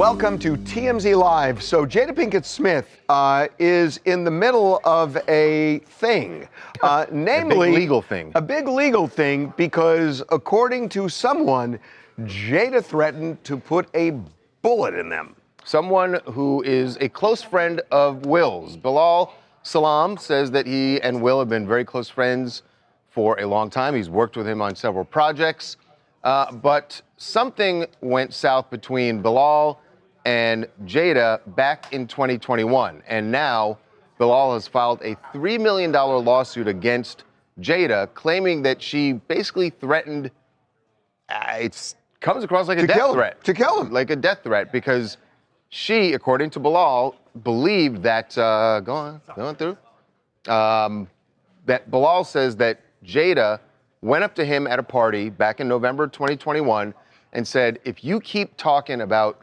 Welcome to TMZ Live. So Jada Pinkett Smith is in the middle of a thing, namely a big legal thing. A big legal thing because, according to someone, Jada threatened to put a bullet in them. Someone who is a close friend of Will's. Bilal Salam says that he and Will have been very close friends for a long time. He's worked with him on several projects. But something went south between Bilal and Jada back in 2021. And now Bilal has filed a $3 million lawsuit against Jada, claiming that she basically threatened, it comes across like a death threat. To kill him. Like a death threat, because she, according to Bilal, believed that, going through, that Bilal says that Jada went up to him at a party back in November 2021 and said, if you keep talking about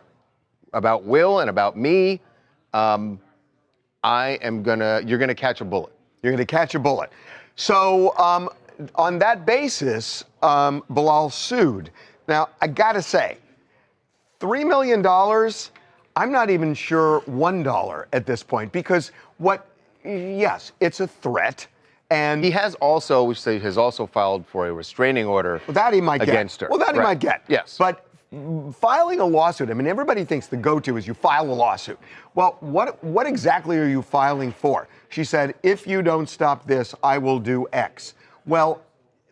Will and about me, you're gonna catch a bullet. You're gonna catch a bullet. So on that basis, Bilal sued. Now, I gotta say, $3 million, I'm not even sure $1 at this point, because yes, it's a threat. And he has also, we say, has also filed for a restraining order that he might against get. her. Well, that he might get. Yes. But filing a lawsuit, I mean, everybody thinks the go-to is you file a lawsuit. Well, what exactly are you filing for? She said, if you don't stop this, I will do X. Well,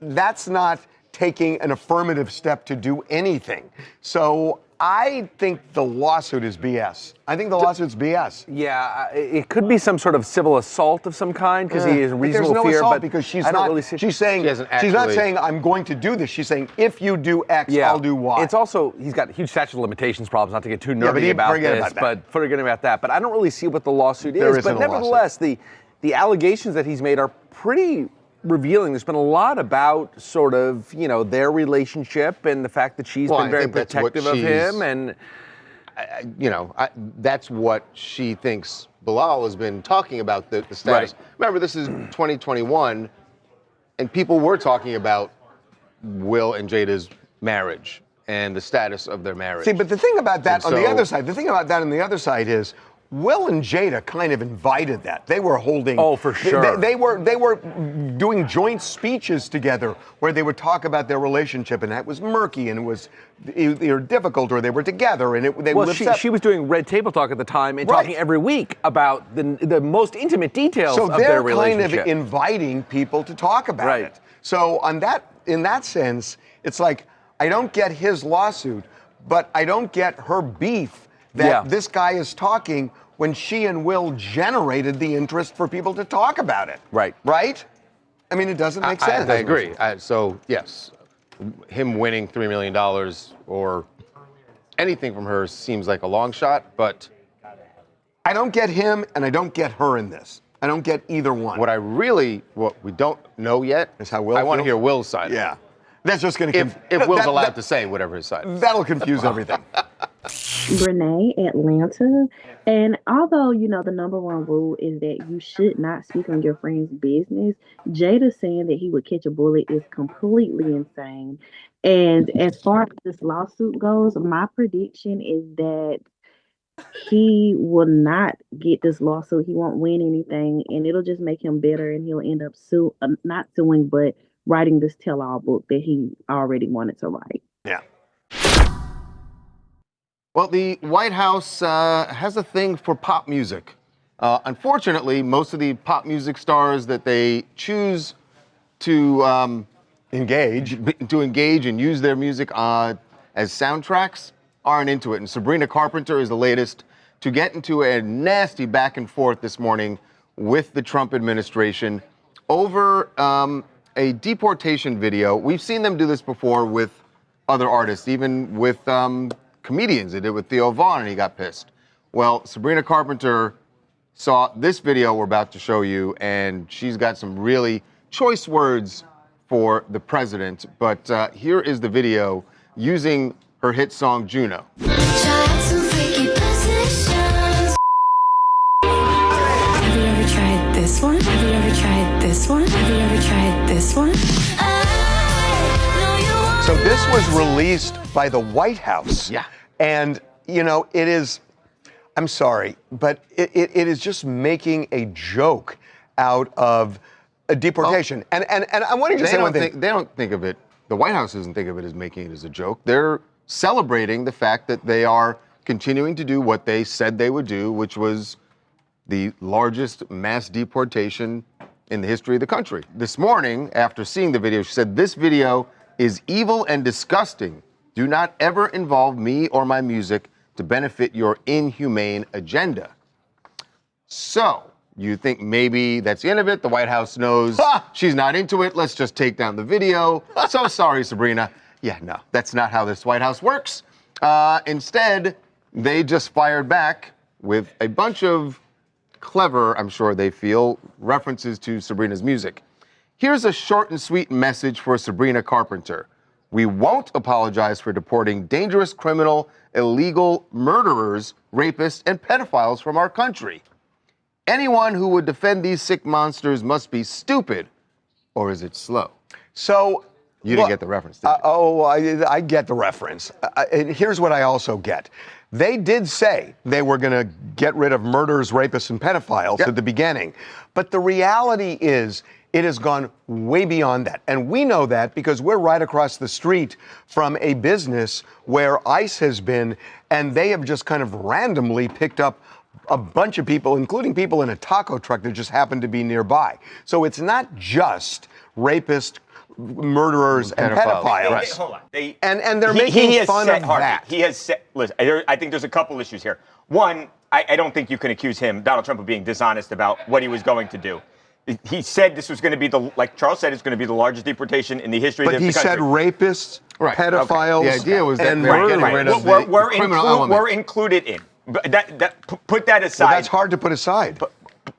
that's not taking an affirmative step to do anything. So I think the lawsuit is BS. I think the lawsuit's BS. Yeah, it could be some sort of civil assault of some kind because he is reasonable there's no fear. assault But because she's I don't not. really see, she's saying she's not saying I'm going to do this. She's saying if you do X, I'll do Y. It's also he's got huge statute of limitations problems. Not to get too nerdy about this, but forgetting about that. But I don't really see what the lawsuit is. But nevertheless, the allegations that he's made are pretty revealing. There's been a lot about sort of, their relationship and the fact that she's been very protective of him. And, that's what she thinks Bilal has been talking about, the status. Right. Remember, this is 2021, and people were talking about Will and Jada's marriage and the status of their marriage. See, but the thing about that on the other side is, Will and Jada kind of invited that. They were holding. Oh, for sure. They were doing joint speeches together where they would talk about their relationship, and that was murky, and it was either difficult, or they were together, and she was doing Red Table Talk at the time and talking every week about the most intimate details of their relationship. So they're kind of inviting people to talk about it. So in that sense, it's like, I don't get his lawsuit, but I don't get her beef that this guy is talking when she and Will generated the interest for people to talk about it. Right. Right? I mean, it doesn't make sense. I agree. So, yes, him winning $3 million or anything from her seems like a long shot, but I don't get him and I don't get her in this. I don't get either one. What we don't know yet is how Will I want to hear Will's side. Yeah. That's just going to if Will's allowed to say whatever his side is. That'll confuse everything. Renee, Atlanta. And although, the number one rule is that you should not speak on your friend's business, Jada saying that he would catch a bullet is completely insane. And as far as this lawsuit goes, my prediction is that he will not get this lawsuit. He won't win anything, and it'll just make him bitter, and he'll end up not suing, but writing this tell-all book that he already wanted to write. Yeah. Well, the White House has a thing for pop music. Unfortunately, most of the pop music stars that they choose to engage and use their music as soundtracks aren't into it. And Sabrina Carpenter is the latest to get into a nasty back and forth this morning with the Trump administration over a deportation video. We've seen them do this before with other artists, even with comedians. They did it with Theo Vaughn, and he got pissed. Well, Sabrina Carpenter saw this video we're about to show you, and she's got some really choice words for the president. But here is the video using her hit song, Juno. Have you ever tried this one? Have you ever tried this one? Have you ever tried this one? So this was released by the White House. Yeah. And you know, it is, I'm sorry, but it is just making a joke out of a deportation. And I wanted to say one thing. They don't think of it, the White House doesn't think of it as making it as a joke. They're celebrating the fact that they are continuing to do what they said they would do, which was the largest mass deportation in the history of the country. This morning, after seeing the video, she said, "This video is evil and disgusting. Do not ever involve me or my music to benefit your inhumane agenda." So, you think maybe that's the end of it? The White House knows she's not into it. Let's just take down the video. So sorry, Sabrina. Yeah, no, that's not how this White House works. Instead, they just fired back with a bunch of clever, I'm sure they feel, references to Sabrina's music. Here's a short and sweet message for Sabrina Carpenter. "We won't apologize for deporting dangerous criminal, illegal murderers, rapists, and pedophiles from our country. Anyone who would defend these sick monsters must be stupid, or is it slow?" So, you didn't get the reference, did you? I get the reference. And here's what I also get. They did say they were going to get rid of murderers, rapists, and pedophiles at the beginning. But the reality is, it has gone way beyond that. And we know that because we're right across the street from a business where ICE has been, and they have just kind of randomly picked up a bunch of people, including people in a taco truck that just happened to be nearby. So it's not just rapists, murderers, and pedophiles. Right. Hold on. And they're making fun of that. He has said, listen, I think there's a couple issues here. One, I don't think you can accuse him, Donald Trump, of being dishonest about what he was going to do. He said this was going to be like Charles said, it's going to be the largest deportation in the history of the country. But he said rapists, pedophiles, The idea was that and we're getting rid of the criminal element. We're included in. Put that aside. Well, that's hard to put aside.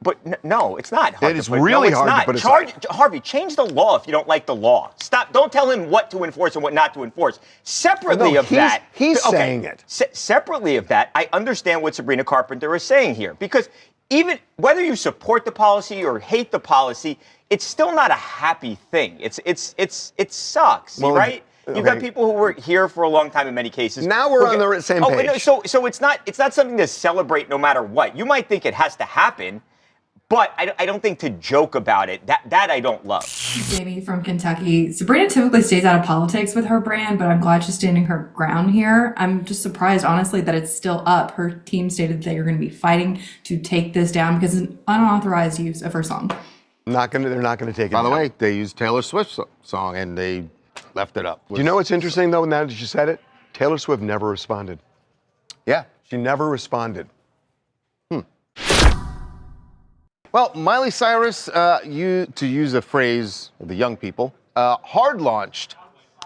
But no, it's not hard. It is really hard to put aside. Harvey, change the law if you don't like the law. Stop. Don't tell him what to enforce and what not to enforce. Separately of that, he's saying it. Separately of that, I understand what Sabrina Carpenter is saying here, because even whether you support the policy or hate the policy, it's still not a happy thing. It sucks, right? You've got people who were here for a long time in many cases. Now we're on the same page. No, so it's not something to celebrate no matter what. You might think it has to happen, but I don't think to joke about it. That I don't love. Jamie from Kentucky. Sabrina typically stays out of politics with her brand, but I'm glad she's standing her ground here. I'm just surprised, honestly, that it's still up. Her team stated they are going to be fighting to take this down because it's an unauthorized use of her song. They're not going to take it down. By the way, they used Taylor Swift's song and they left it up. Do you know what's interesting, though, now that you said it? Taylor Swift never responded. Yeah. She never responded. Well, Miley Cyrus, to use a phrase of the young people, hard launched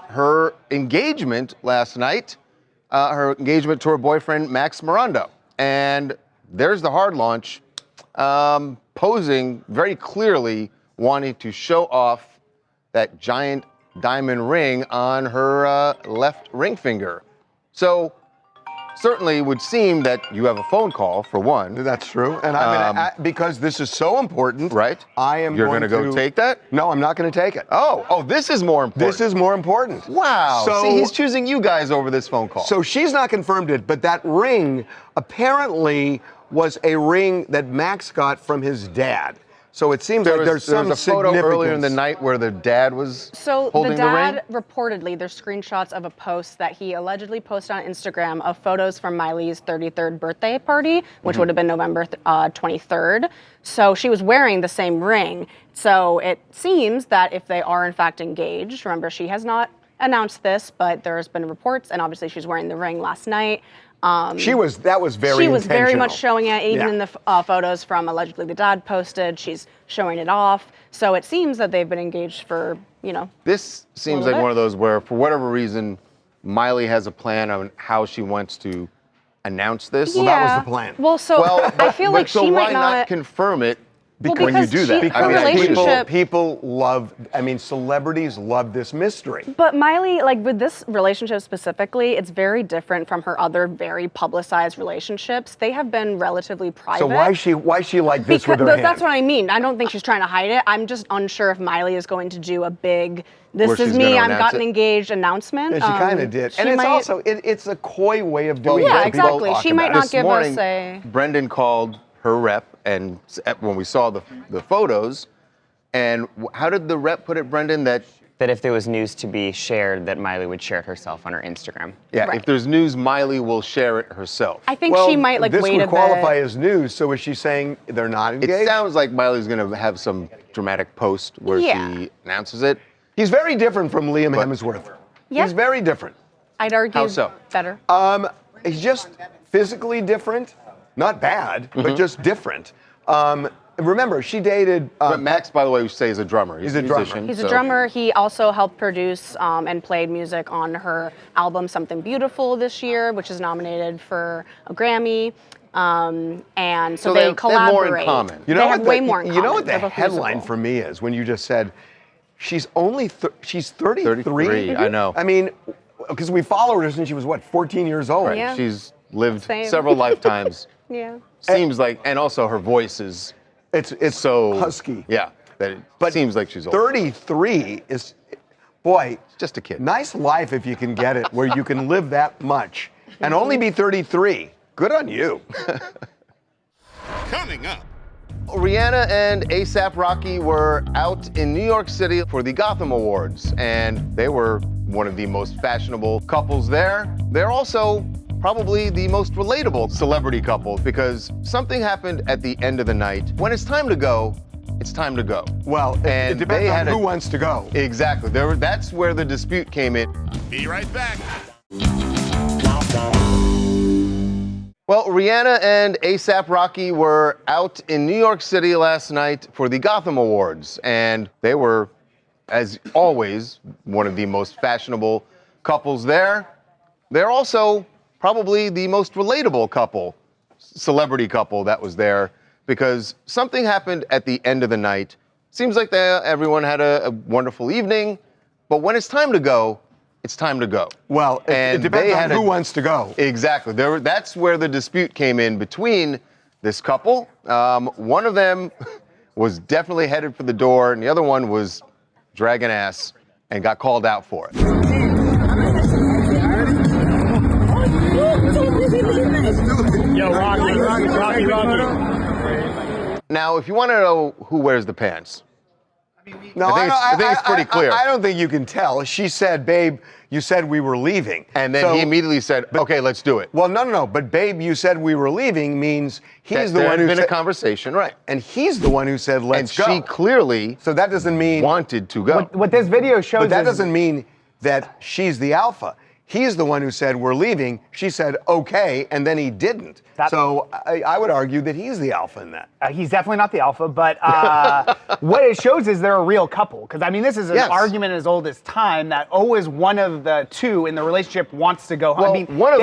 her engagement last night, her engagement to her boyfriend, Maxx Morando. And there's the hard launch, posing very clearly, wanting to show off that giant diamond ring on her left ring finger. So, certainly would seem that you have a phone call, for one. That's true. And I'm going to, because this is so important. Right. You're going to go take that? No, I'm not going to take it. Oh, this is more important. This is more important. Wow. So, see, he's choosing you guys over this phone call. So she's not confirmed it, but that ring apparently was a ring that Max got from his dad. So it seems like there's some a photo earlier in the night where the dad was holding the ring? Reportedly, there's screenshots of a post that he allegedly posted on Instagram of photos from Miley's 33rd birthday party, which would have been November 23rd. So she was wearing the same ring. So it seems that if they are in fact engaged, remember she has not announced this, but there's been reports, and obviously she's wearing the ring last night. That was very She was very intentional. much showing it, even in the photos from allegedly the dad posted. She's showing it off. So it seems that they've been engaged for, This seems like one of those where, for whatever reason, Miley has a plan on how she wants to announce this. Well, that was the plan. Well, I feel like she might not confirm it Because when you do that. her relationship. People love, celebrities love this mystery. But Miley, like with this relationship specifically, it's very different from her other very publicized relationships. They have been relatively private. So why is she like this with her hand? That's what I mean. I don't think she's trying to hide it. I'm just unsure if Miley is going to do a big, this is me, I've gotten engaged announcement. Yeah, she kind of did. And it's a coy way of doing it. Yeah, exactly. She might not give us a... Brendan called her rep, and when we saw the photos, and how did the rep put it, Brendan, that if there was news to be shared, that Miley would share it herself on her Instagram. Yeah, Right. if there's news, Miley will share it herself. I think she might wait a bit. This would qualify as news, so is she saying they're not engaged? It sounds like Miley's going to have some dramatic post where she announces it. He's very different from Liam Hemsworth. Yeah. He's very different. I'd argue How so? better. He's just physically different. Not bad, but just different. Remember, she dated... but Maxx, by the way, we say is a drummer. He's a drummer. musician. He's a drummer. He also helped produce and played music on her album Something Beautiful this year, which is nominated for a Grammy. And so they collaborate. They have more in common. You know they have way more in common. You know what the They're both headline musical. for me is when you just said she's only she's 33. 33, I know. I mean, because we followed her since she was 14 years old. Right. Yeah. She's lived Same. several lifetimes. Yeah. Seems like, and also her voice is It's so husky. Yeah, that it seems like she's old. 33 is, boy, Just a kid. nice life if you can get it where you can live that much and only be 33. Good on you. Coming up. Rihanna and A$AP Rocky were out in New York City for the Gotham Awards, and they were one of the most fashionable couples there. They're also probably the most relatable celebrity couple because something happened at the end of the night. When it's time to go, it's time to go. Well, it depends on who wants to go. Exactly. That's where the dispute came in. Be right back. Well, Rihanna and A$AP Rocky were out in New York City last night for the Gotham Awards, and they were, as always, one of the most fashionable couples there. They're also probably the most relatable couple, celebrity couple that was there, because something happened at the end of the night. Seems like everyone had a wonderful evening, but when it's time to go, it's time to go. Well, it depends on who wants to go. Exactly. That's where the dispute came in between this couple. One of them was definitely headed for the door, and the other one was dragging ass and got called out for it. Yo, Rocky. Now, if you want to know who wears the pants, No, I think it's pretty clear. I don't think you can tell. She said, babe, you said we were leaving. And then he immediately said, okay, let's do it. Well, no. But babe, you said we were leaving means he's the there one had who been a conversation, right? And he's the one who said, let's go. And she clearly So that doesn't mean wanted to go. What this video shows But that is doesn't mean that she's the alpha. He's the one who said, we're leaving. She said, okay, and then he didn't. So I would argue that he's the alpha in that. he's definitely not the alpha, but what it shows is they're a real couple. Because, I mean, this is an argument as old as time that always one of the two in the relationship wants to go home. Well, I mean, one of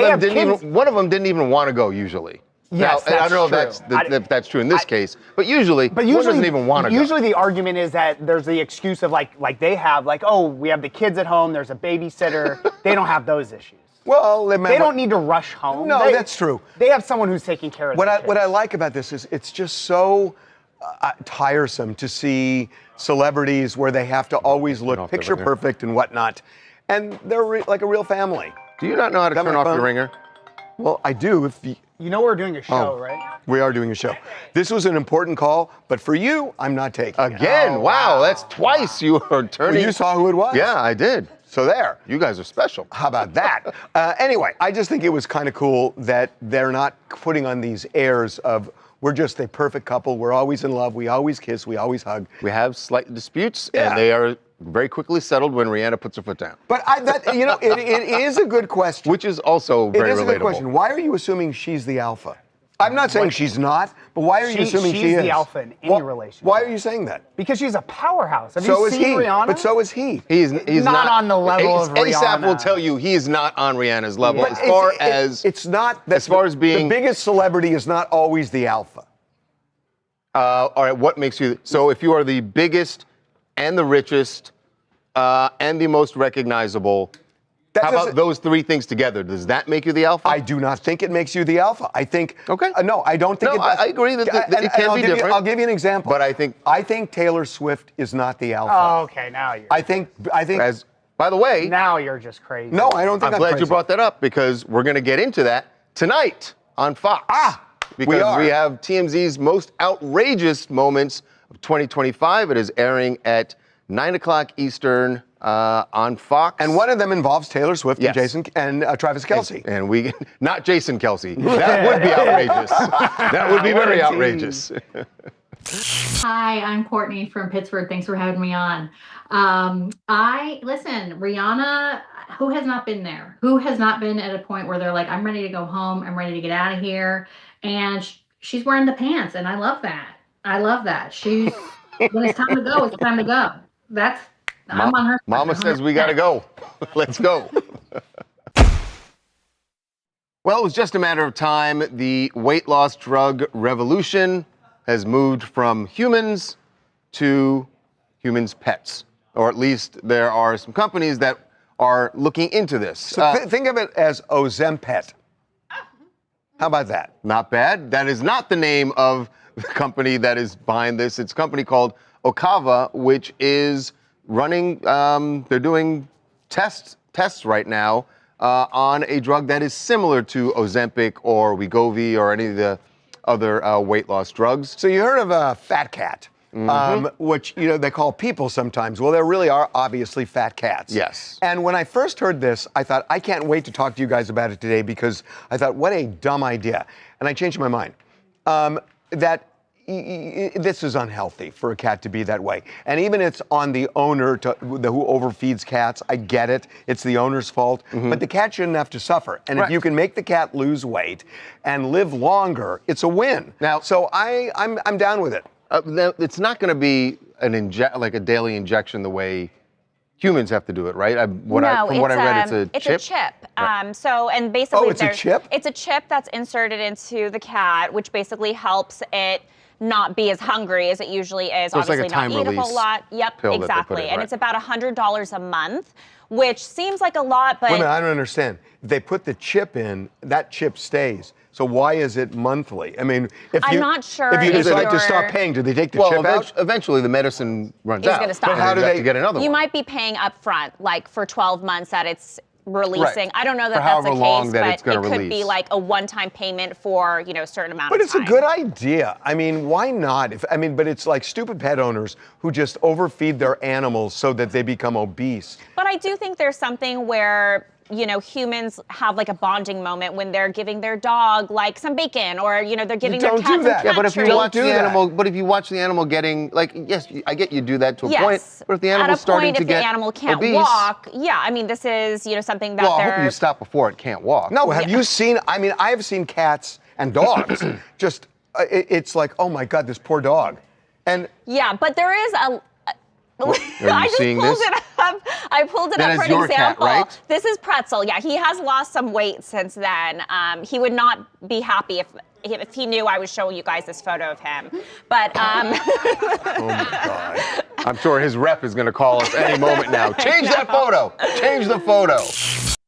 them didn't even want to go usually. Yes, now, I don't know that's if that's true in this case, but usually one doesn't even want to go. Usually the argument is that there's the excuse of like they have, like, oh, we have the kids at home, there's a babysitter. They don't have those issues. Well, they don't need to rush home. No, that's true. They have someone who's taking care of them. What I like about this is it's just so tiresome to see celebrities where they have to always look picture perfect and whatnot, and they're like a real family. Do you not know how to turn off your ringer? Well, I do. If you know we're doing a show, right? We are doing a show. This was an important call, but for you, I'm not taking it. Again, wow, that's twice you are turning. Well, you saw who it was. Yeah, I did. So there. You guys are special. How about that? Anyway, I just think it was kind of cool that they're not putting on these airs of we're just a perfect couple. We're always in love. We always kiss. We always hug. We have slight disputes, and they are very quickly settled when Rihanna puts her foot down. But it is a good question. Which is also very relatable. It is a good question. Why are you assuming she's the alpha? I'm not saying she's not, but why are you assuming she is? She's the alpha in any relationship. Why are you saying that? Because she's a powerhouse. Have So you is seen he. Rihanna? But so is he. He's not on the level of Rihanna. A$AP will tell you he is not on Rihanna's level But as far as it's not that as far as being the biggest celebrity is not always the alpha. All right, what makes you... So if you are the biggest and the richest and the most recognizable, how about those three things together? Does that make you the alpha? I do not think it makes you the alpha. I think... Okay. No, I don't think it does. I agree that it can be different. I'll give you an example. But I think Taylor Swift is not the alpha. Oh, okay, now you're... I think... By the way... Now you're just crazy. No, I don't think I'm glad you brought that up because we're going to get into that tonight on Fox. Because we have TMZ's most outrageous moments of 2025. It is airing at 9 o'clock Eastern on Fox. And one of them involves Taylor Swift and Jason and Travis Kelce. And we, not Jason Kelce. That would be outrageous. That would be very outrageous. Hi, I'm Courtney from Pittsburgh. Thanks for having me on. Listen, Rihanna, who has not been there? Who has not been at a point where they're like, I'm ready to go home. I'm ready to get out of here. And she's wearing the pants. And I love that. I love that. She's, when it's time to go, it's time to go. I'm on her. Mama says we got to go. Let's go. Well, it was just a matter of time. The weight loss drug revolution has moved from humans to humans' pets. Or at least there are some companies that are looking into this. So think of it as Ozempet. How about that? Not bad. That is not the name of the company that is behind this. It's a company called Okava, which is running, they're doing tests right now on a drug that is similar to Ozempic or Wegovy or any of the other weight loss drugs. So you heard of a fat cat, which they call people sometimes. Well, there really are obviously fat cats. Yes. And when I first heard this, I thought, I can't wait to talk to you guys about it today because I thought, what a dumb idea. And I changed my mind. This is unhealthy for a cat to be that way. And even it's on the owner who overfeeds cats. I get it. It's the owner's fault. But the cat shouldn't have to suffer. And if you can make the cat lose weight and live longer, it's a win. Now, so I'm down with it. It's not going to be like a daily injection the way humans have to do it, right? From what I read, it's a chip. It's a chip. Right. And basically, it's a chip? It's a chip that's inserted into the cat, which basically helps it not be as hungry as it usually is. So Obviously, it's like a not eat a whole lot. Yep, exactly. And it's about $100 a month, which seems like a lot, but Wait a minute, I don't understand. If they put the chip in, that chip stays. So why is it monthly? I mean, I'm not sure. If you decide to stop paying, do they take the chip out? Eventually, the medicine runs out. Going to stop. But how do they get another one? You might be paying up front, like for 12 months that it's releasing. Right. I don't know that For that's the however long case, that but it's gonna it could be release. like a one-time payment for a certain amount But of it's time. a good idea. I mean, why not? But it's like stupid pet owners who just overfeed their animals so that they become obese. But I do think there's something where humans have like a bonding moment when they're giving their dog like some bacon, or they're giving their cat some cat Yeah, but if you treats. watch the animal getting yes, I get you do that to a point. But if the animal's starting to get if the animal can't obese, walk, this is something that well, I they're. hope you stop before it can't walk. No, have you seen? I mean, I have seen cats and dogs. Just it's like, oh my God, this poor dog. And yeah, but there is a. I just pulled it up. I pulled it That up is for an your example. cat, right? This is Pretzel. Yeah, he has lost some weight since then. He would not be happy if he knew I was showing you guys this photo of him. But oh my God. I'm sure his rep is going to call us any moment now. Change that photo. Change the photo.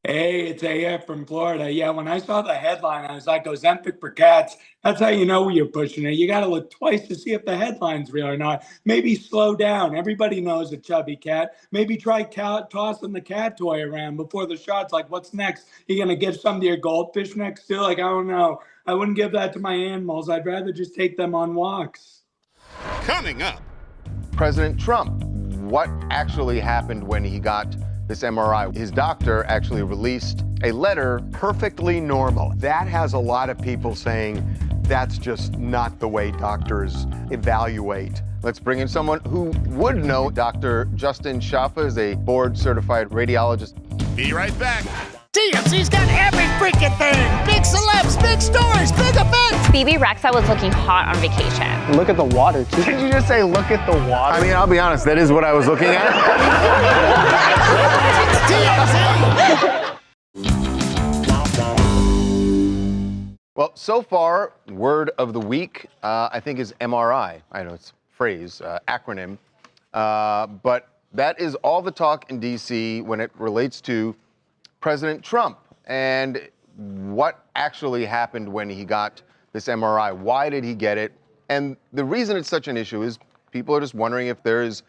Hey, it's AF from Florida. Yeah, when I saw the headline, I was like, Ozempic for cats. That's how you know you're pushing it. You got to look twice to see if the headline's real or not. Maybe slow down. Everybody knows a chubby cat. Maybe try tossing the cat toy around before the shot's like, what's next? You going to give some to your goldfish next to? Like, I don't know. I wouldn't give that to my animals. I'd rather just take them on walks. Coming up, President Trump. What actually happened when he got this MRI? His doctor actually released a letter. Perfectly normal. That has a lot of people saying that's just not the way doctors evaluate. Let's bring in someone who would know. Dr. Justin Schaffa is a board-certified radiologist. Be right back. TMZ's got every freaking thing. Big celebs, big stories, big events. BB Rexa was looking hot on vacation. Look at the water, too. Did you just say, look at the water? I mean, I'll be honest, that is what I was looking at. TMZ. Well, so far, word of the week, I think, is MRI. I know it's a phrase, acronym. But that is all the talk in D.C. when it relates to President Trump and what actually happened when he got this MRI. Why did he get it? And the reason it's such an issue is people are just wondering if there is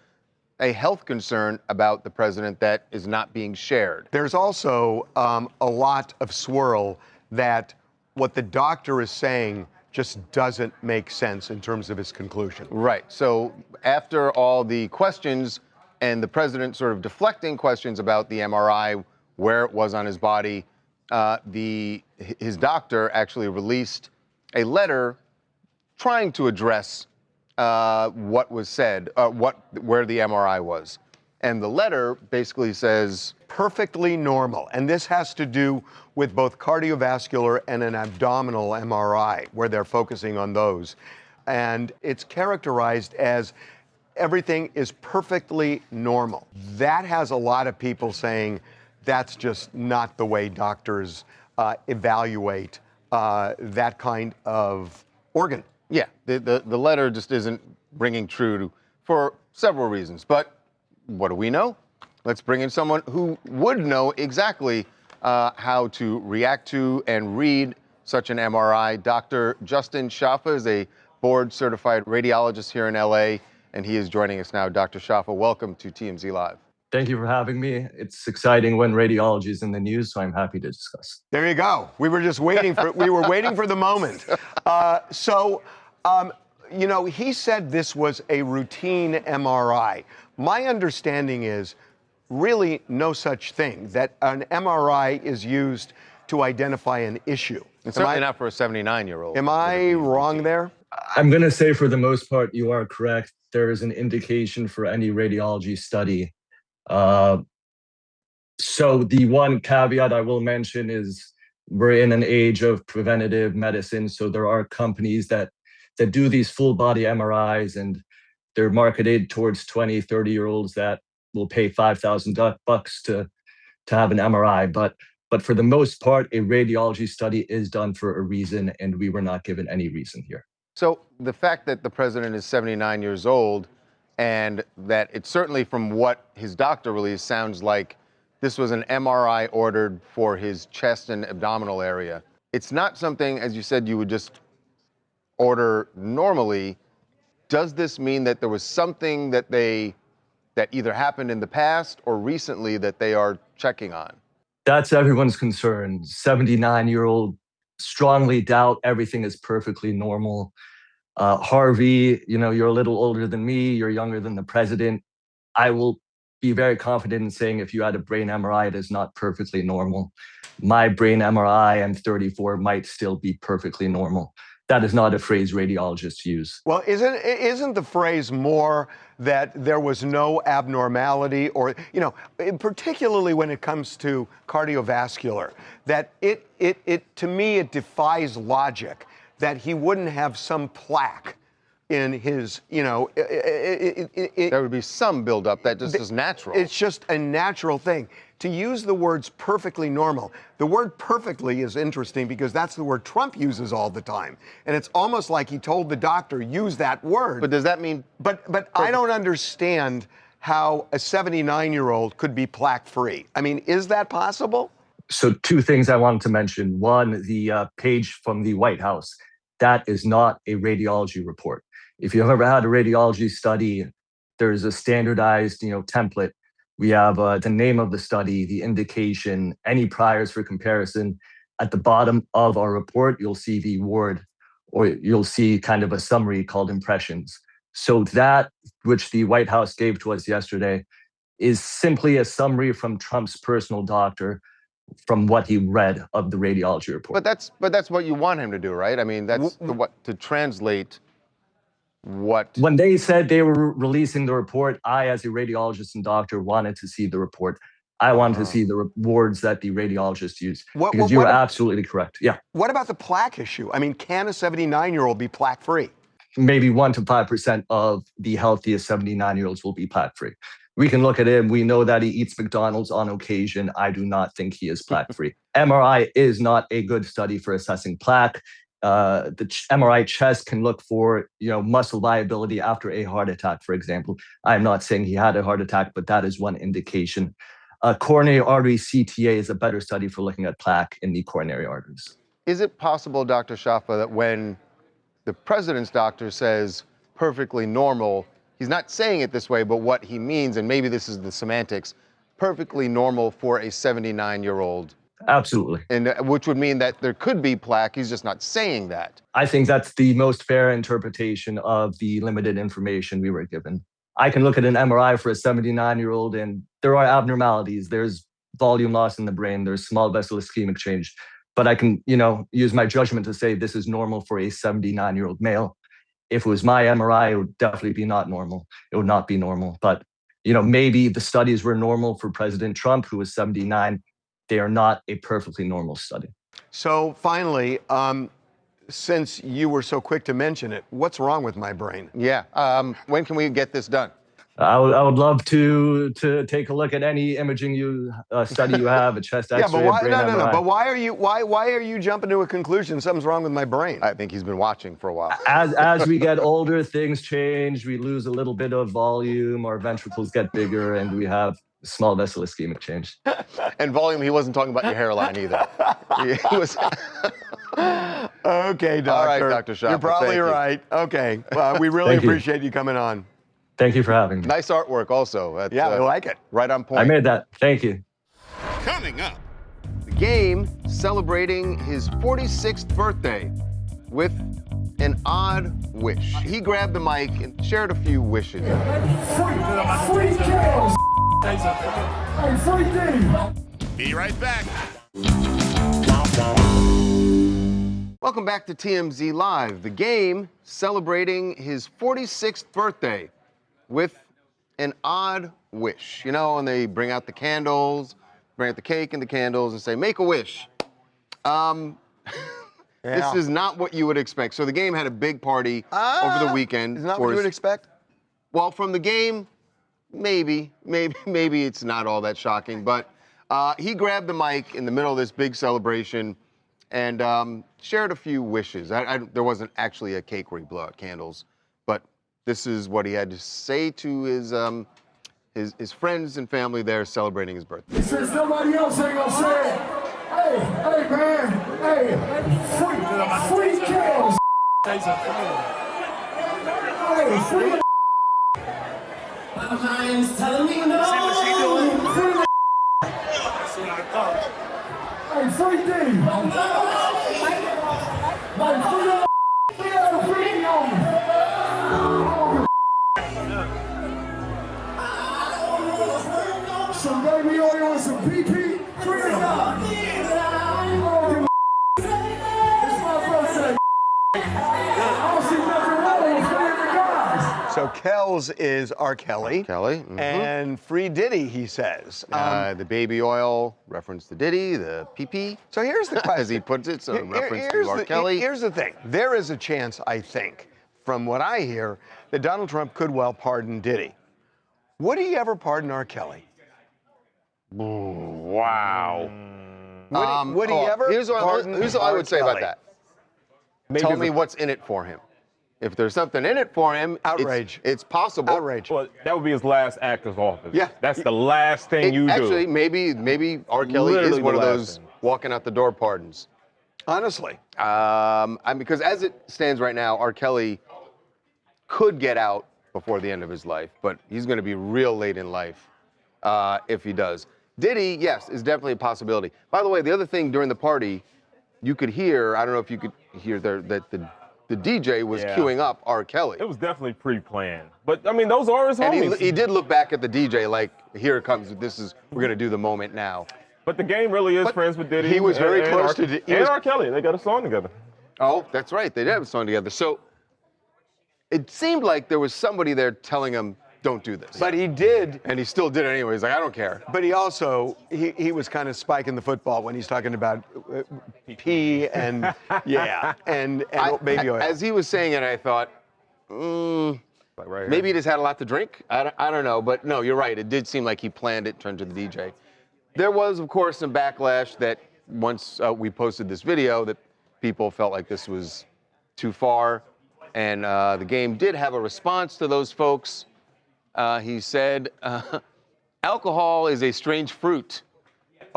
a health concern about the president that is not being shared. There's also a lot of swirl that what the doctor is saying just doesn't make sense in terms of his conclusion. Right. So after all the questions and the president sort of deflecting questions about the MRI, where it was on his body, his doctor actually released a letter trying to address what was said, where the MRI was. And the letter basically says, perfectly normal. And this has to do with both cardiovascular and an abdominal MRI, where they're focusing on those. And it's characterized as everything is perfectly normal. That has a lot of people saying that's just not the way doctors evaluate that kind of organ. Yeah, the letter just isn't ringing true for several reasons. But what do we know? Let's bring in someone who would know exactly how to react to and read such an MRI. Dr. Justin Schaffa is a board-certified radiologist here in LA, and he is joining us now. Dr. Schaffa, welcome to TMZ Live. Thank you for having me. It's exciting when radiology is in the news, so I'm happy to discuss. There you go. We were just waiting for the moment. You know, he said this was a routine MRI. My understanding is really no such thing, that an MRI is used to identify an issue. It's certainly not for a 79-year-old. Am I wrong there? I'm going to say for the most part, you are correct. There is an indication for any radiology study. So the one caveat I will mention is we're in an age of preventative medicine. So there are companies that do these full body MRIs, and they're marketed towards 20, 30-year-olds that will pay $5,000 to have an MRI. But for the most part, a radiology study is done for a reason, and we were not given any reason here. So the fact that the president is 79 years old, and that it's certainly from what his doctor released sounds like this was an MRI ordered for his chest and abdominal area. It's not something, as you said, you would just order normally. Does this mean that there was something that either happened in the past or recently that they are checking on? That's everyone's concern. 79-year-old strongly doubt everything is perfectly normal. Harvey, you know, you're a little older than me, you're younger than the president. I will be very confident in saying if you had a brain MRI, it is not perfectly normal. My brain MRI, I'm 34, might still be perfectly normal. That is not a phrase radiologists use. Well, isn't the phrase more that there was no abnormality, or, you know, particularly when it comes to cardiovascular, that to me, it defies logic that he wouldn't have some plaque in his, you know. There would be some buildup that just is natural. It's just a natural thing. To use the words perfectly normal, the word perfectly is interesting because that's the word Trump uses all the time. And it's almost like he told the doctor, use that word. But does that mean? But I don't understand how a 79-year-old could be plaque-free. I mean, is that possible? So two things I wanted to mention. One, the page from the White House. That is not a radiology report. If you've ever had a radiology study, there's a standardized, template. We have the name of the study, the indication, any priors for comparison. At the bottom of our report, you'll see the word, or you'll see kind of a summary called impressions. So that, which the White House gave to us yesterday, is simply a summary from Trump's personal doctor from what he read of the radiology report. But that's what you want him to do, right? I mean, that's to translate what. When they said they were releasing the report, I, as a radiologist and doctor, wanted to see the report. I wanted to see the words that the radiologist used. Because you're absolutely correct. Yeah. What about the plaque issue? I mean, can a 79-year-old be plaque-free? maybe 1 to 5% of the healthiest 79-year-olds will be plaque-free. We can look at him. We know that he eats McDonald's on occasion. I do not think he is plaque-free. MRI is not a good study for assessing plaque. The MRI chest can look for, muscle viability after a heart attack, for example. I'm not saying he had a heart attack, but that is one indication. Coronary artery CTA is a better study for looking at plaque in the coronary arteries. Is it possible, Dr. Shaffa, that when the president's doctor says perfectly normal, he's not saying it this way, but what he means, and maybe this is the semantics, perfectly normal for a 79-year-old? Absolutely. And which would mean that there could be plaque. He's just not saying that. I think that's the most fair interpretation of the limited information we were given. I can look at an MRI for a 79-year-old and there are abnormalities. There's volume loss in the brain. There's small vessel ischemic change. But I can, use my judgment to say this is normal for a 79-year-old male. If it was my MRI, it would definitely be not normal. It would not be normal. But, maybe the studies were normal for President Trump, who was 79. They are not a perfectly normal study. So finally, since you were so quick to mention it, what's wrong with my brain? Yeah. When can we get this done? I would love to take a look at any imaging study you have, a chest X-ray, but why, brain no. MRI. But why are you jumping to a conclusion something's wrong with my brain? I think he's been watching for a while. As we get older, things change. We lose a little bit of volume. Our ventricles get bigger, and we have small vessel ischemic change. And volume, he wasn't talking about your hairline either. He was. Okay, doctor. All right, Dr. Shaffa. You're probably right. Okay. Well, we really appreciate you coming on. Thank you for having me. Nice artwork also. Yeah, I like it. Right on point. I made that. Thank you. Coming up. The Game celebrating his 46th birthday with an odd wish. He grabbed the mic and shared a few wishes. Free kills. Hey, free Diddy. Be right back. Welcome back to TMZ Live. The Game celebrating his 46th birthday with an odd wish. And they bring out the candles, bring out the cake and the candles and say, make a wish. This is not what you would expect. So the Game had a big party over the weekend. Is not what you would expect? Well, from the Game, maybe it's not all that shocking, but he grabbed the mic in the middle of this big celebration and shared a few wishes. There wasn't actually a cake where he blew out candles, but this is what he had to say to his friends and family there celebrating his birthday. Since nobody else ain't gonna say it, hey man, free kills. Hey, free. My mind's telling me no. See what she doing? That's what I thought. Hey, free Diddy. Some baby oil and some PP. Free it up. It's my birthday. I don't see nothing wrong with freeing the guys. So Kells is R.Kelly. Kelly. Mm-hmm. And free Diddy, he says. The baby oil, reference to Diddy, the PP. So here's the question. As he puts it, so reference to R.Kelly. Here's the thing. There is a chance, I think, from what I hear, that Donald Trump could well pardon Diddy. Would he ever pardon R.Kelly? Wow. Would he ever Here's what I would say about that. Tell me what's in it for him. If there's something in it for him, outrage. It's possible. Outrage. Well, that would be his last act of office. Yeah. That's the last thing you do. Actually, maybe R. Kelly is one of those walking out the door pardons. Honestly. Because as it stands right now, R. Kelly could get out before the end of his life, but he's going to be real late in life if he does. Diddy, yes, is definitely a possibility. By the way, the other thing during the party, you could hear, I don't know if you could hear there, that the DJ was queuing up R. Kelly. It was definitely pre-planned. But, I mean, those are his homies. And he did look back at the DJ like, here it comes, we're going to do the moment now. But the Game really is friends with Diddy. He was very close to Diddy. And R. Kelly, they got a song together. Oh, that's right, they did have a song together. So it seemed like there was somebody there telling him, don't do this. But he did. And he still did it anyway. He's like, I don't care. But he also, he was kind of spiking the football when he's talking about pee and, and baby oil. As he was saying it, I thought, Maybe he just had a lot to drink. I don't know, but no, you're right. It did seem like he planned it in terms of the DJ. There was, of course, some backlash that once we posted this video that people felt like this was too far, and the game did have a response to those folks. He said, alcohol is a strange fruit.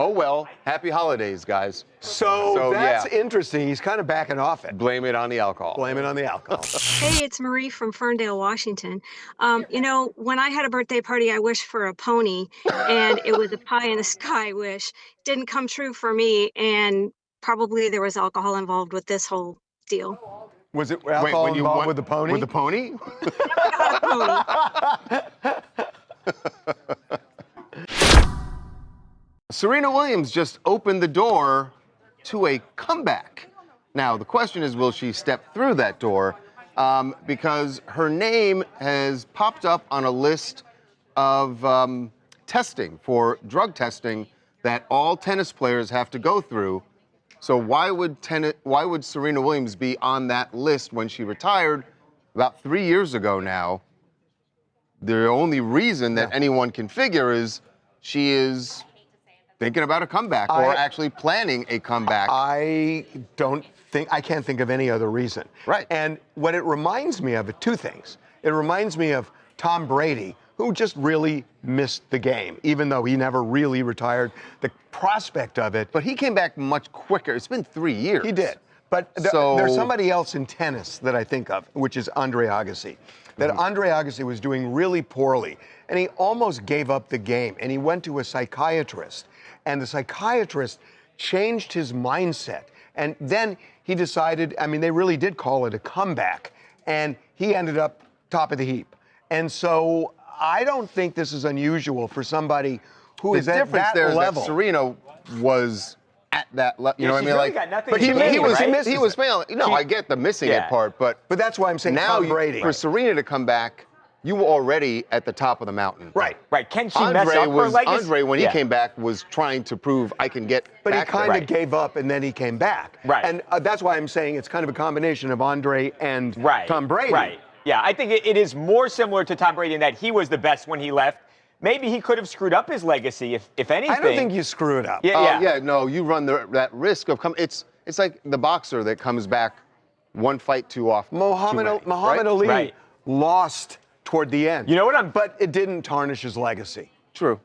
Oh well, happy holidays, guys. So that's interesting. He's kind of backing off it. Blame it on the alcohol. Blame it on the alcohol. Hey, it's Marie from Ferndale, Washington. You know, when I had a birthday party, I wished for a pony, and it was a pie in the sky wish. Didn't come true for me, and probably there was alcohol involved with this whole deal. Was it alcohol involved with the pony? With the pony? I got a pony. Serena Williams just opened the door to a comeback. Now, the question is, will she step through that door? Because her name has popped up on a list of testing for drug testing that all tennis players have to go through. So why would Serena Williams be on that list when she retired about 3 years ago now? The only reason that anyone can figure is she is thinking about a comeback or actually planning a comeback. I can't think of any other reason. Right. And what it reminds me of, two things. It reminds me of Tom Brady, who just really missed the game, even though he never really retired. The prospect of it. But he came back much quicker. It's been 3 years. He did. But there's somebody else in tennis that I think of, which is Andre Agassi. That Andre Agassi was doing really poorly, and he almost gave up the game, and he went to a psychiatrist. And the psychiatrist changed his mindset. And then he decided, I mean, they really did call it a comeback. And he ended up top of the heap. And so I don't think this is unusual for somebody who is at that level. That Serena was at that level. You know what I mean? Really got nothing but he was failing. No, I get the missing it part, but that's why I'm saying now Tom Brady. For Serena to come back, you were already at the top of the mountain. Right. Can she mess up her legacy? Andre, when he came back, was trying to prove I can get But back he kind of gave up, and then he came back. Right. And that's why I'm saying it's kind of a combination of Andre and Tom Brady. Right. Yeah, I think it is more similar to Tom Brady in that he was the best when he left. Maybe he could have screwed up his legacy, if anything. I don't think you screw it up. No, you run that risk of It's like the boxer that comes back one fight too often. Muhammad Ali lost toward the end. You know what But it didn't tarnish his legacy. True.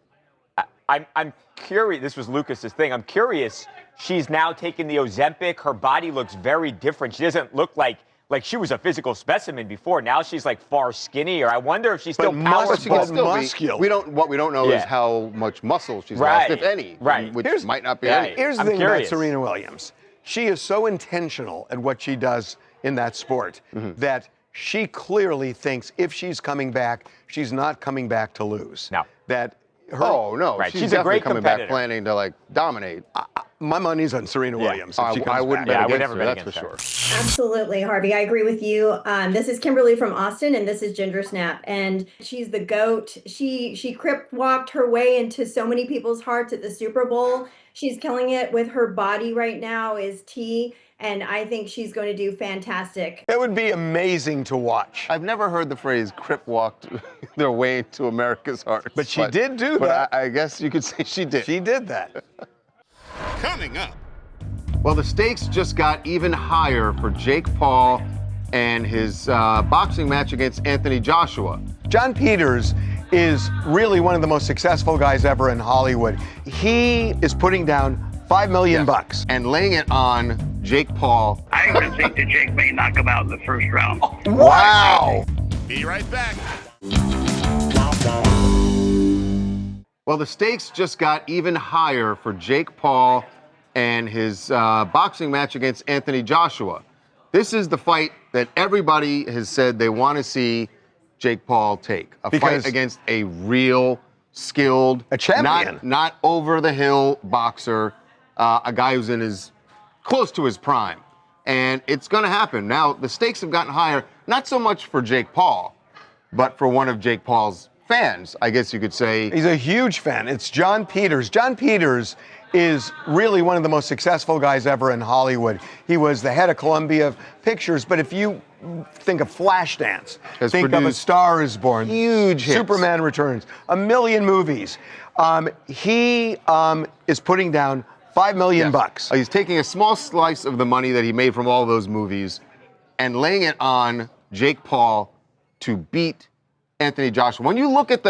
I'm curious. This was Lucas's thing. I'm curious. She's now taking the Ozempic. Her body looks very different. She doesn't look like she was a physical specimen before. Now she's like far skinnier. I wonder if she's still muscular. What we don't know is how much muscle she's lost, if any. Right. Which might not be any. Here's the thing about Serena Williams. She is so intentional at what she does in that sport that she clearly thinks if she's coming back, she's not coming back to lose. No. She's a great coming back planning to dominate. My money's on Serena Williams. If she comes I wouldn't back. bet against her, that's for sure. Absolutely, Harvey. I agree with you. This is Kimberly from Austin, and this is Ginger Snap. And she's the GOAT. She crip walked her way into so many people's hearts at the Super Bowl. She's killing it with her body right now is T, and I think she's going to do fantastic. It would be amazing to watch. I've never heard the phrase crip walked their way to America's hearts. But she did do that. I guess you could say she did. She did that. Coming up. Well, the stakes just got even higher for Jake Paul and his boxing match against Anthony Joshua. John Peters is really one of the most successful guys ever in Hollywood. He is putting down $5 million and laying it on Jake Paul. I even think that Jake may knock him out in the first round. Wow! Be right back. Well, the stakes just got even higher for Jake Paul and his boxing match against Anthony Joshua. This is the fight that everybody has said they want to see Jake Paul take. A fight against a real skilled, a champion, not over the hill boxer, a guy who's close to his prime. And it's going to happen. Now, the stakes have gotten higher, not so much for Jake Paul, but for one of Jake Paul's fans, I guess you could say. He's a huge fan. It's John Peters. John Peters is really one of the most successful guys ever in Hollywood. He was the head of Columbia Pictures, but if you think of Flashdance. Has Think of A produced Star Is Born. huge hits. Superman Returns. A million movies. He is putting down $5 million bucks. He's taking a small slice of the money that he made from all those movies and laying it on Jake Paul to beat Anthony Joshua. When you look at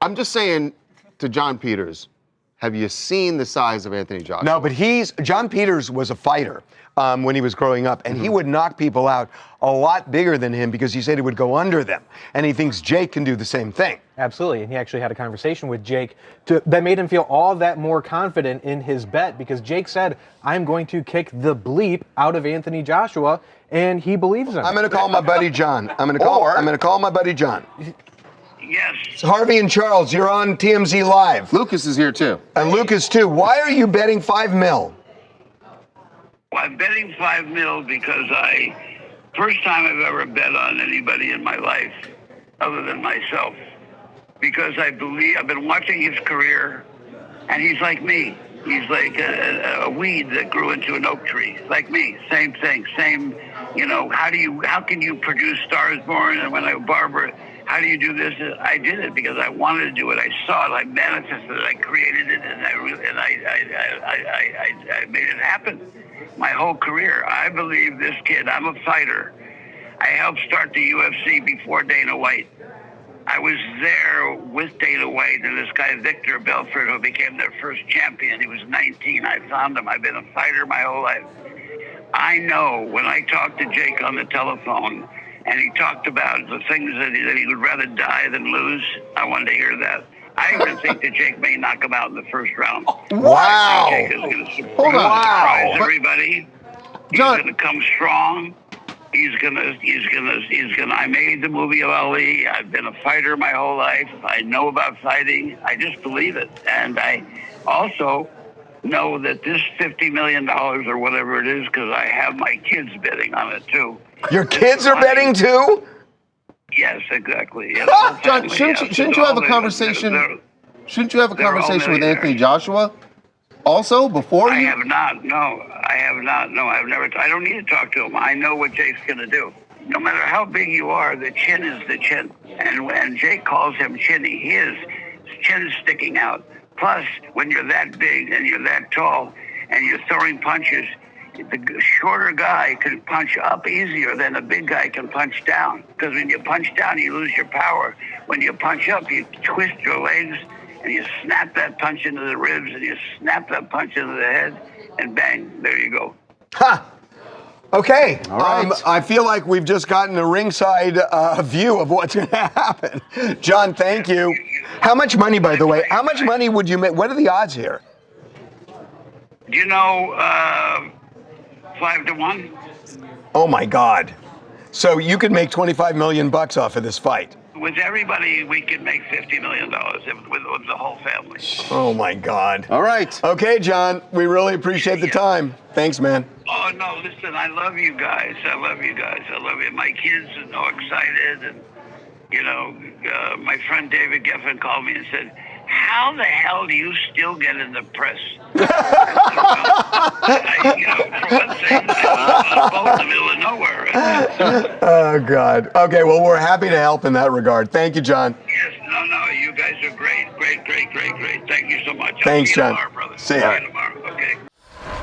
I'm just saying to John Peters, have you seen the size of Anthony Joshua? No, but John Peters was a fighter when he was growing up, and he would knock people out a lot bigger than him because he said he would go under them, and he thinks Jake can do the same thing. Absolutely, and he actually had a conversation with Jake that made him feel all that more confident in his bet because Jake said, I'm going to kick the bleep out of Anthony Joshua, and he believes him. I'm going to call my buddy John. I'm going to call my buddy John. Yes. So Harvey and Charles, you're on TMZ Live. Lucas is here too. And Lucas too. Why are you betting $5 million? Well, I'm betting $5 million because first time I've ever bet on anybody in my life other than myself. Because I believe, I've been watching his career, and he's like me. He's like a weed that grew into an oak tree, like me. Same thing, same, how can you produce Stars Born? And when Barbara, how do you do this? I did it because I wanted to do it. I saw it, I manifested it, I created it, and I made it happen. My whole career. I believe this kid, I'm a fighter. I helped start the UFC before Dana White. I was there with Dana White and this guy Victor Belfort, who became their first champion. He was 19. I found him. I've been a fighter my whole life. I know when I talked to Jake on the telephone and he talked about the things that he would rather die than lose, I wanted to hear that. I even think that Jake may knock him out in the first round. Wow. I think Jake is going to surprise everybody. He's going to come strong. He's gonna. I made the movie of Ali. I've been a fighter my whole life. I know about fighting. I just believe it, and I also know that this $50 million or whatever it is, because I have my kids betting on it too. Your kids are betting too? Yes, exactly. Yeah, John, shouldn't you have a conversation? Shouldn't you have a conversation with Anthony Joshua? Also, before I have not. No, I have not. No, I've never. I don't need to talk to him. I know what Jake's going to do. No matter how big you are, the chin is the chin. And when Jake calls him chinny, his chin is sticking out. Plus, when you're that big and you're that tall and you're throwing punches, the shorter guy can punch up easier than a big guy can punch down. Because when you punch down, you lose your power. When you punch up, you twist your legs and you snap that punch into the ribs, and you snap that punch into the head, and bang, there you go. Ha! Okay. All right. I feel like we've just gotten a ringside view of what's going to happen. John, thank you. How much money, by the way? How much money would you make? What are the odds here? You know, 5 to 1. Oh my God! So you could make $25 million off of this fight. With everybody, we could make $50 million with the whole family. Oh my God! All right. Okay, John. We really appreciate the time. Thanks, man. Oh no! Listen, I love you guys. I love you guys. I love you. My kids are so excited, and my friend David Geffen called me and said, "How the hell do you still get in the press?" For one thing, I was on a boat in the middle of nowhere. Oh, God. Okay, well, we're happy to help in that regard. Thank you, John. Yes, no, you guys are great. Thank you so much. Thanks, John. Tomorrow, brother. See ya. See you tomorrow. Okay.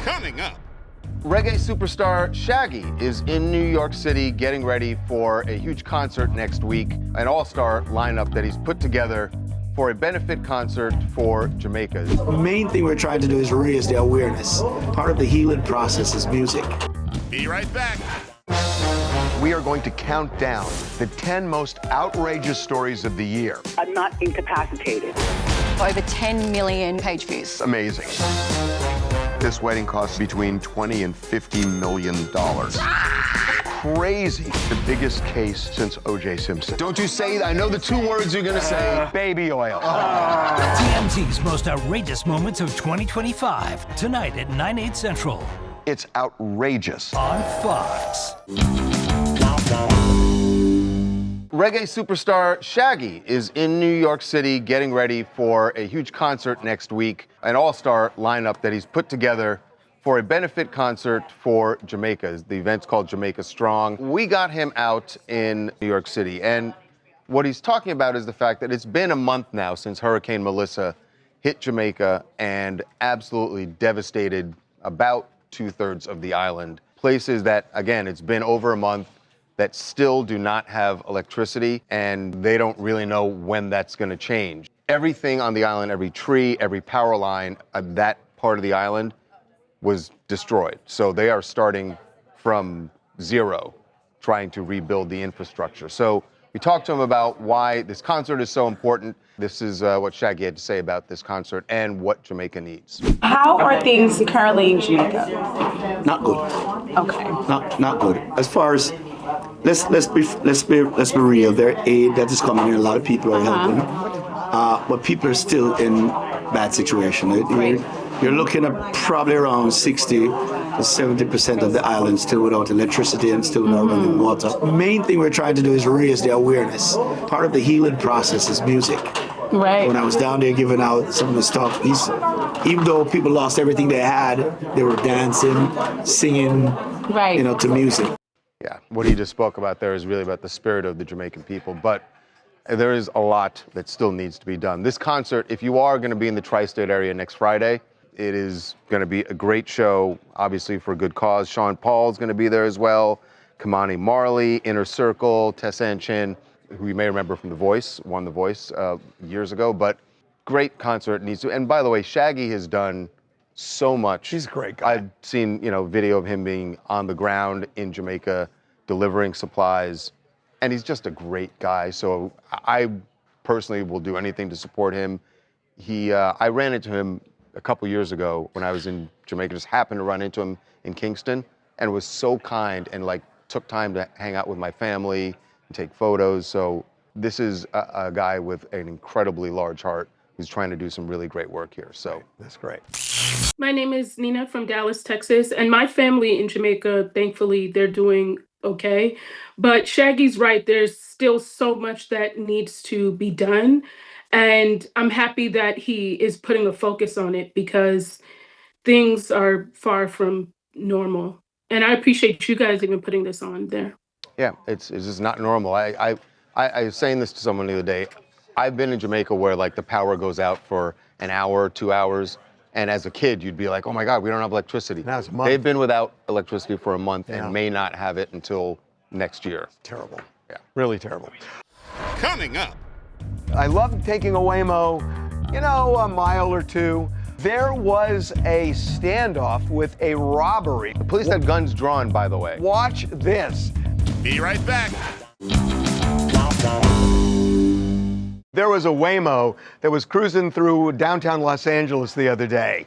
Coming up. Reggae superstar Shaggy is in New York City getting ready for a huge concert next week, an all-star lineup that he's put together for a benefit concert for Jamaica. The main thing we're trying to do is raise the awareness. Part of the healing process is music. Be right back. We are going to count down the 10 most outrageous stories of the year. I'm not incapacitated. Over 10 million page views. Amazing. This wedding costs between $20 and $50 million. Crazy. The biggest case since O.J. Simpson. Don't you say that. I know the two words you're going to say. Baby oil. TMZ's most outrageous moments of 2025. Tonight at 9/8 Central. It's outrageous. On Fox. Reggae superstar Shaggy is in New York City getting ready for a huge concert next week, an all-star lineup that he's put together for a benefit concert for Jamaica. The event's called Jamaica Strong. We got him out in New York City, and what he's talking about is the fact that it's been a month now since Hurricane Melissa hit Jamaica and absolutely devastated about 2/3 of the island. Places that, again, it's been over a month that still do not have electricity, and they don't really know when that's going to change. Everything on the island, every tree, every power line, that part of the island was destroyed. So they are starting from zero, trying to rebuild the infrastructure. So we talked to him about why this concert is so important. This is what Shaggy had to say about this concert and what Jamaica needs. How are things currently in Jamaica? Not good. Okay. Not good. As far as let's be real. There aid that is coming in. A lot of people are helping, but people are still in bad situation. You're looking at probably around 60 to 70% of the island still without electricity and still without running water. The main thing we're trying to do is raise the awareness. Part of the healing process is music. Right. When I was down there giving out some of the stuff, even though people lost everything they had, they were dancing, singing, to music. Yeah, what he just spoke about there is really about the spirit of the Jamaican people, but there is a lot that still needs to be done. This concert, if you are going to be in the tri-state area next Friday, it is going to be a great show, obviously for a good cause. Sean Paul's going to be there as well. Kamani Marley, Inner Circle, Tessa Anchin, who you may remember from The Voice, won The Voice years ago, but great concert needs to. And by the way, Shaggy has done so much. He's a great guy. I've seen, video of him being on the ground in Jamaica, delivering supplies, and he's just a great guy. So I personally will do anything to support him. I ran into him a couple years ago when I was in Jamaica, just happened to run into him in Kingston, and was so kind and took time to hang out with my family and take photos. So this is a guy with an incredibly large heart who's trying to do some really great work here. So that's great. My name is Nina from Dallas, Texas, and my family in Jamaica, thankfully, they're doing okay. But Shaggy's right, there's still so much that needs to be done. And I'm happy that he is putting a focus on it because things are far from normal. And I appreciate you guys even putting this on there. Yeah, it's just not normal. I was saying this to someone the other day. I've been in Jamaica where the power goes out for an hour, 2 hours, and as a kid you'd be like, oh my God, we don't have electricity. Now it's a month. They've been without electricity for a month and may not have it until next year. Terrible. Yeah, really terrible. Coming up. I love taking a Waymo, a mile or two. There was a standoff with a robbery. The police had guns drawn, by the way. Watch this. Be right back. There was a Waymo that was cruising through downtown Los Angeles the other day,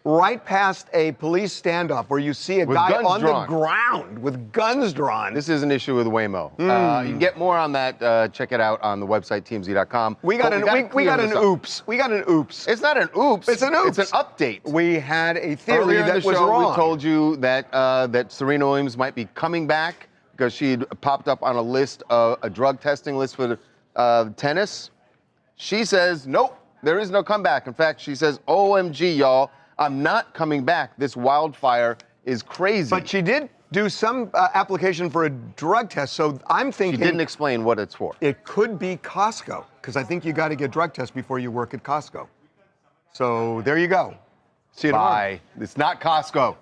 right past a police standoff where you see a With guy guns on drawn. the ground with guns drawn. This is an issue with Waymo. You can get more on that. Check it out on the website TMZ.com. We got an oops. We got an oops. It's not an oops. It's an oops. It's an update. We had a theory Earlier in that the was show, wrong. we told you that that Serena Williams might be coming back because she'd popped up on a drug testing list for tennis. She says, nope, there is no comeback. In fact, she says, OMG, y'all, I'm not coming back. This wildfire is crazy. But she did do some application for a drug test, so I'm thinking... She didn't explain what it's for. It could be Costco, because I think you got to get drug tests before you work at Costco. So there you go. See you tomorrow. Bye. It's not Costco.